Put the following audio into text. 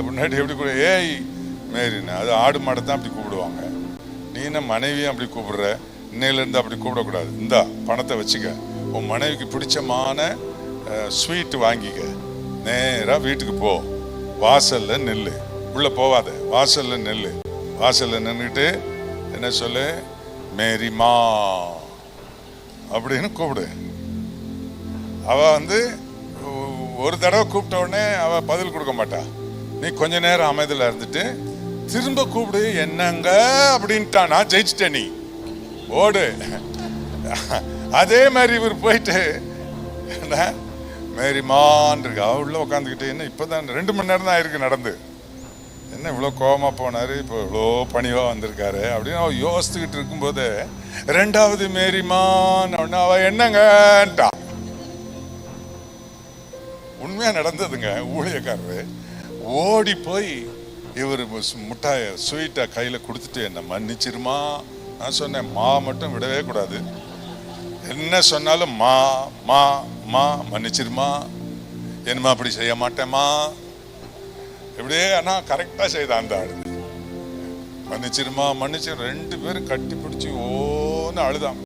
முன்னாடி எப்படி கூட ஏய் மேரின்னு, அது ஆடு மாடை தான் அப்படி கூப்பிடுவாங்க. நீ என்ன மனைவியும் அப்படி கூப்பிடுற? இன்னையிலேருந்து அப்படி கூப்பிடக்கூடாது. இந்தா பணத்தை வச்சுக்க, உன் மனைவிக்கு பிடிச்சமான ஸ்வீட் வாங்கிக்க, நேராக வீட்டுக்கு போ, வாசல்ல நெல்லு, உள்ள போவாத, வாசல்ல நெல்லு, வாசல்ல நின்றுட்டு என்ன சொல்லு, மேரிமா அப்படின்னு கூப்பிடு. அவ ஒரு தடவை கூப்பிட்ட உடனே அவ பதில் கொடுக்க மாட்டா. நீ கொஞ்ச நேரம் அமைதியில் இருந்துட்டு திரும்ப கூப்பிடு, என்னங்க அப்படின்ட்டான், நான் ஜெயிச்சிட்டேன், நீ ஓடு. அதே மாதிரி இவர் போயிட்டு மேரிமான் இருக்கு, அவ உள்ள உட்காந்துக்கிட்டு, என்ன இப்பதான் 2 மணி நேரம் தான் ஆயிருக்கு நடந்து, என்ன இவ்வளோ கோபமா போனாரு, இப்போ இவ்வளோ பணிவா வந்திருக்காரு அப்படின்னு அவ யோசித்துக்கிட்டு இருக்கும்போது 2வது மேரிமான் அப்படின்னா அவ என்னங்கன்ட்டா. உண்மையா நடந்ததுங்க. ஊழியக்காரரு ஓடி போய் இவர் முட்டாய ஸ்வீட்டை கையில கொடுத்துட்டு, என்ன மன்னிச்சிருமா, நான் சொன்னேன் மா மட்டும் விடவே கூடாது, என்ன சொன்னாலும் மா மா மா மன்னிச்சிருமா, என்னமா அப்படி செய்ய மாட்டேமா, இப்படியே ஆனா கரெக்டா செய்தான் அந்த ஆளு. மன்னிச்சிருமா மன்னிச்சிரு, 2 பேரும் கட்டி பிடிச்சி ஓன்னு அழுதாங்க.